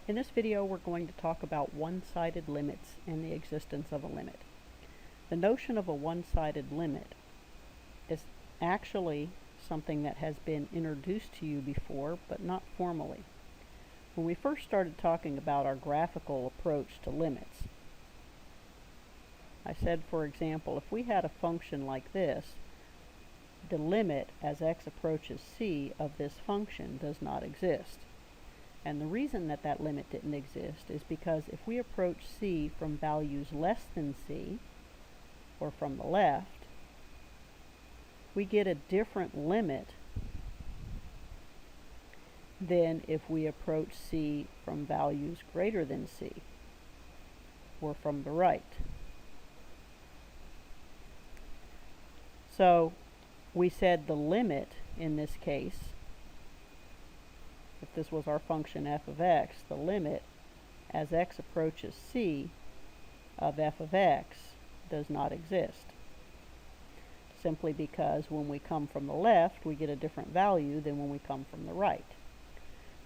In this video, we're going to talk about one-sided limits and the existence of a limit. The notion of a one-sided limit is actually something that has been introduced to you before, but not formally. When we first started talking about our graphical approach to limits, I said, for example, if we had a function like this, the limit as x approaches c of this function does not exist. And the reason that that limit didn't exist is because if we approach c from values less than c, or from the left, we get a different limit than if we approach c from values greater than c, or from the right. So we said the limit in this case, if this was our function f of x, the limit as x approaches c of f of x does not exist. Simply because when we come from the left, we get a different value than when we come from the right.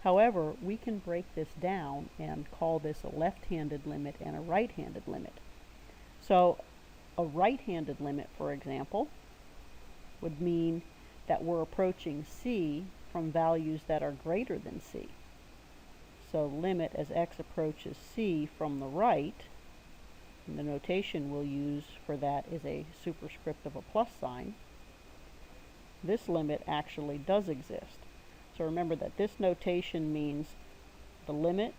However, we can break this down and call this a left-handed limit and a right-handed limit. So a right-handed limit, for example, would mean that we're approaching c from values that are greater than c. So limit as x approaches c from the right, and the notation we'll use for that is a superscript of a plus sign. This limit actually does exist. So remember that this notation means the limit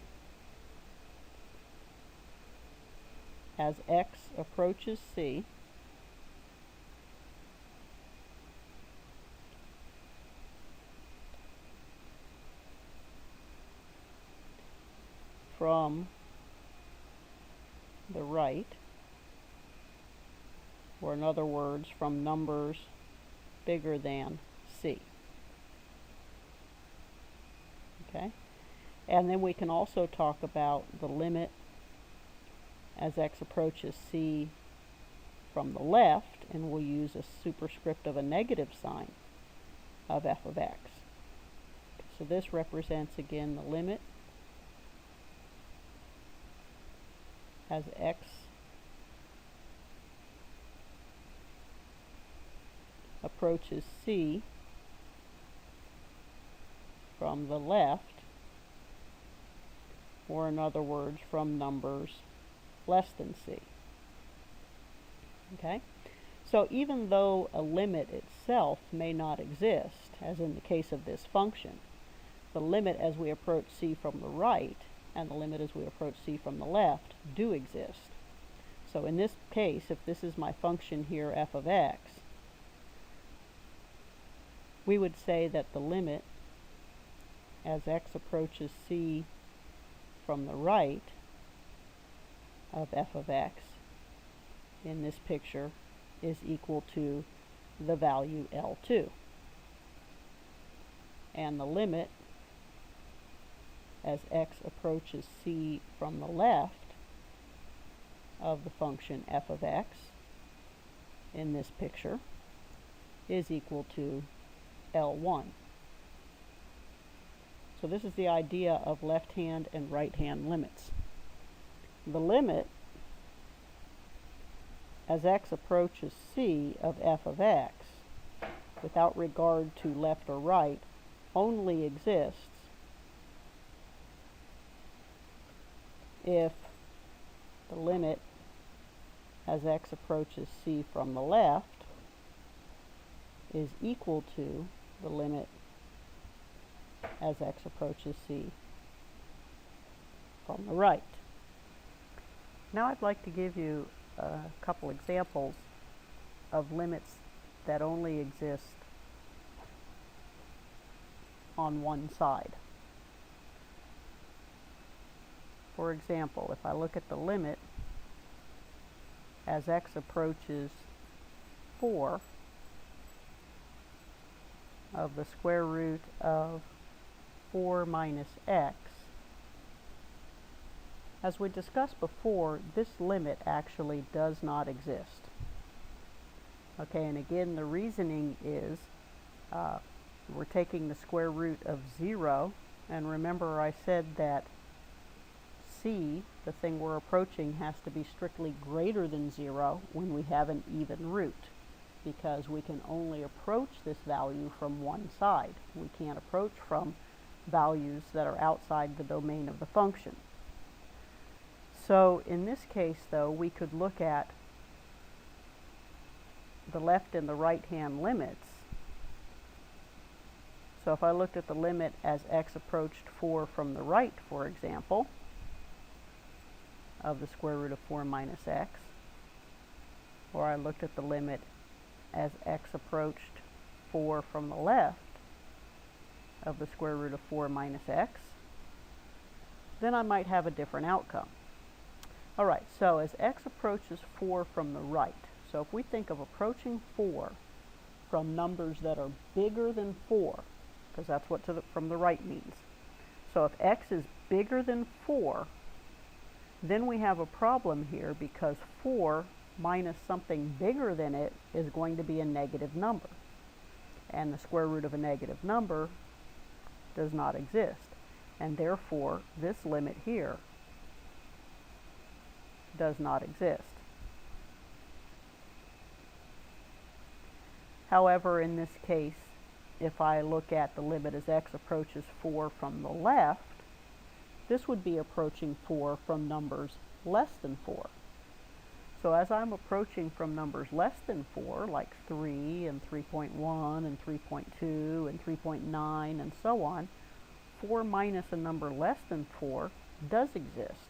as x approaches c from the right, or in other words, from numbers bigger than c. Okay? And then we can also talk about the limit as x approaches c from the left, and we'll use a superscript of a negative sign of f of x. So this represents again the limit as x approaches c from the left, or in other words, from numbers less than c. Okay? So even though a limit itself may not exist, as in the case of this function, the limit as we approach c from the right and the limit as we approach c from the left do exist. So in this case, if this is my function here, f of x, we would say that the limit as x approaches c from the right of f of x in this picture is equal to the value L2. And the limit as x approaches c from the left of the function f of x in this picture is equal to L1. So this is the idea of left-hand and right-hand limits. The limit as x approaches c of f of x, without regard to left or right, only exists if the limit as x approaches c from the left is equal to the limit as x approaches c from the right. Now I'd like to give you a couple examples of limits that only exist on one side. For example, if I look at the limit as x approaches 4 of the square root of 4 minus x, as we discussed before, this limit actually does not exist. Okay, and again, the reasoning is we're taking the square root of 0, and remember I said that c, the thing we're approaching, has to be strictly greater than 0 when we have an even root, because we can only approach this value from one side. We can't approach from values that are outside the domain of the function. So in this case, though, we could look at the left and the right-hand limits. So if I looked at the limit as x approached 4 from the right, for example, of the square root of 4 minus x, or I looked at the limit as x approached 4 from the left of the square root of 4 minus x, then I might have a different outcome. All right, so as x approaches 4 from the right, so if we think of approaching 4 from numbers that are bigger than 4, because that's what from the right means. So if x is bigger than 4, then we have a problem here, because 4 minus something bigger than it is going to be a negative number. And the square root of a negative number does not exist. And therefore, this limit here does not exist. However, in this case, if I look at the limit as x approaches 4 from the left, this would be approaching 4 from numbers less than 4. So as I'm approaching from numbers less than 4, like 3 and 3.1 and 3.2 and 3.9 and so on, 4 minus a number less than 4 does exist.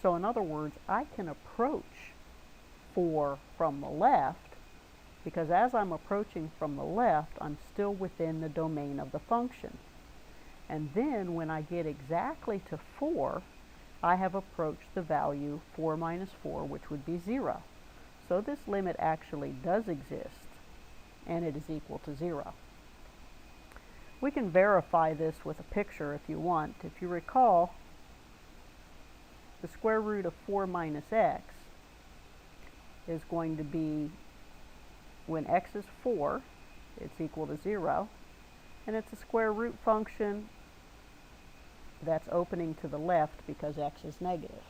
So in other words, I can approach 4 from the left, because as I'm approaching from the left, I'm still within the domain of the function. And then when I get exactly to 4, I have approached the value 4 minus 4, which would be 0. So this limit actually does exist, and it is equal to 0. We can verify this with a picture if you want. If you recall, the square root of 4 minus x is going to be, when x is 4, it's equal to 0, and it's a square root function that's opening to the left because x is negative.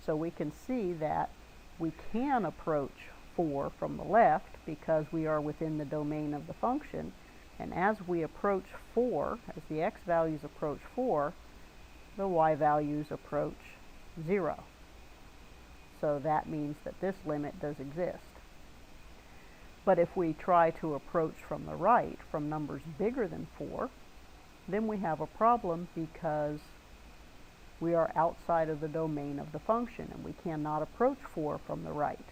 So we can see that we can approach 4 from the left because we are within the domain of the function, and as we approach 4, as the x values approach 4, the y values approach 0. So that means that this limit does exist. But if we try to approach from the right, from numbers bigger than 4, then we have a problem, because we are outside of the domain of the function, and we cannot approach 4 from the right,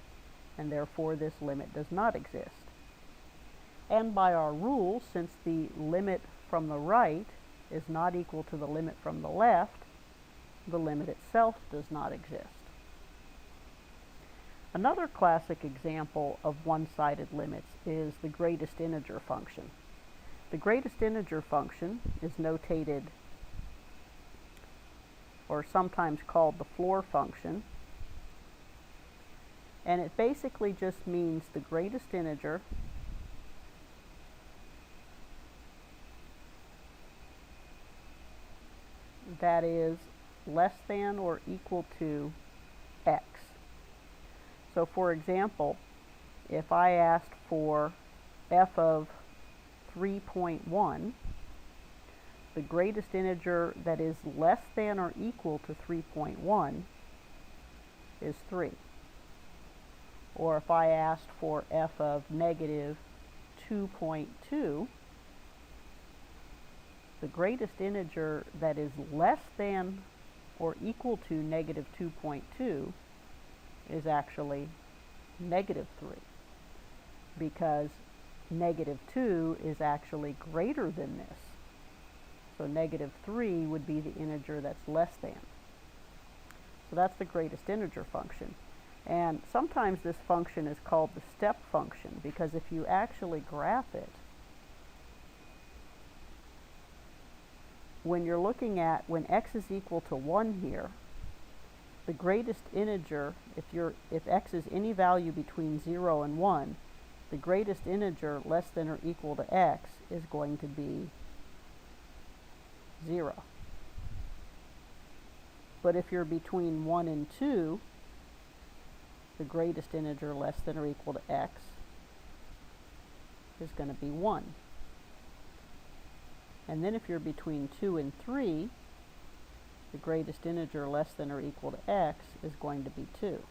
and therefore this limit does not exist. And by our rule, since the limit from the right is not equal to the limit from the left, the limit itself does not exist. Another classic example of one-sided limits is the greatest integer function. The greatest integer function is notated, or sometimes called, the floor function, and it basically just means the greatest integer that is less than or equal to x. So for example, if I asked for f of 3.1, the greatest integer that is less than or equal to 3.1 is 3. Or if I asked for f of negative 2.2, the greatest integer that is less than or equal to negative 2.2 is actually negative 3, because negative 2 is actually greater than this. So negative 3 would be the integer that's less than. So that's the greatest integer function. And sometimes this function is called the step function, because if you actually graph it, when you're looking at when x is equal to 1 here, the greatest integer, if x is any value between 0 and 1, the greatest integer less than or equal to x is going to be 0. But if you're between 1 and 2, the greatest integer less than or equal to x is going to be 1. And then if you're between 2 and 3, the greatest integer less than or equal to x is going to be 2.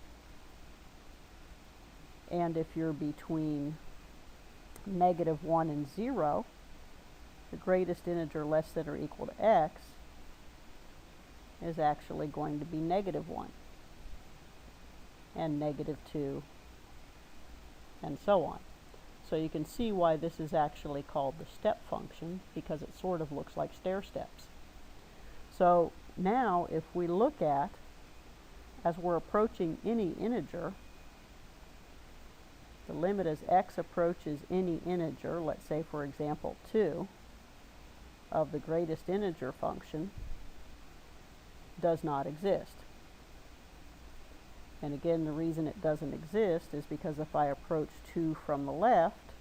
And if you're between -1 and 0, the greatest integer less than or equal to x is actually going to be -1, and -2, and so on. So you can see why this is actually called the step function, because it sort of looks like stair steps. So now if we look at, as we're approaching any integer, the limit as x approaches any integer, let's say for example 2, of the greatest integer function does not exist. And again, the reason it doesn't exist is because if I approach 2 from the left,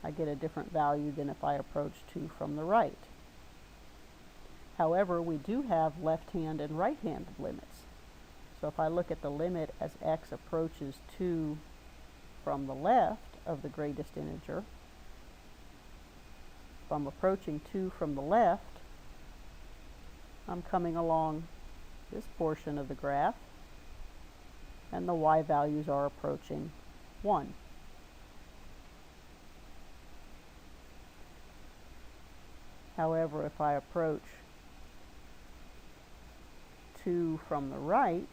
I get a different value than if I approach 2 from the right. However, we do have left-hand and right-handed limits. So if I look at the limit as x approaches 2 from the left of the greatest integer, if I'm approaching 2 from the left, I'm coming along this portion of the graph, and the y values are approaching 1. However, if I approach 2 from the right,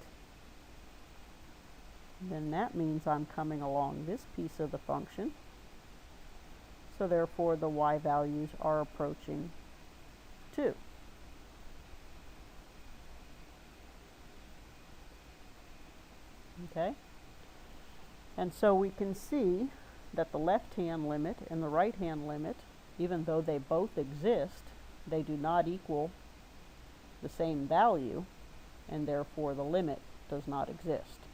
then that means I'm coming along this piece of the function. So therefore the y values are approaching 2. Okay? And so we can see that the left-hand limit and the right-hand limit, even though they both exist, they do not equal the same value, and therefore the limit does not exist.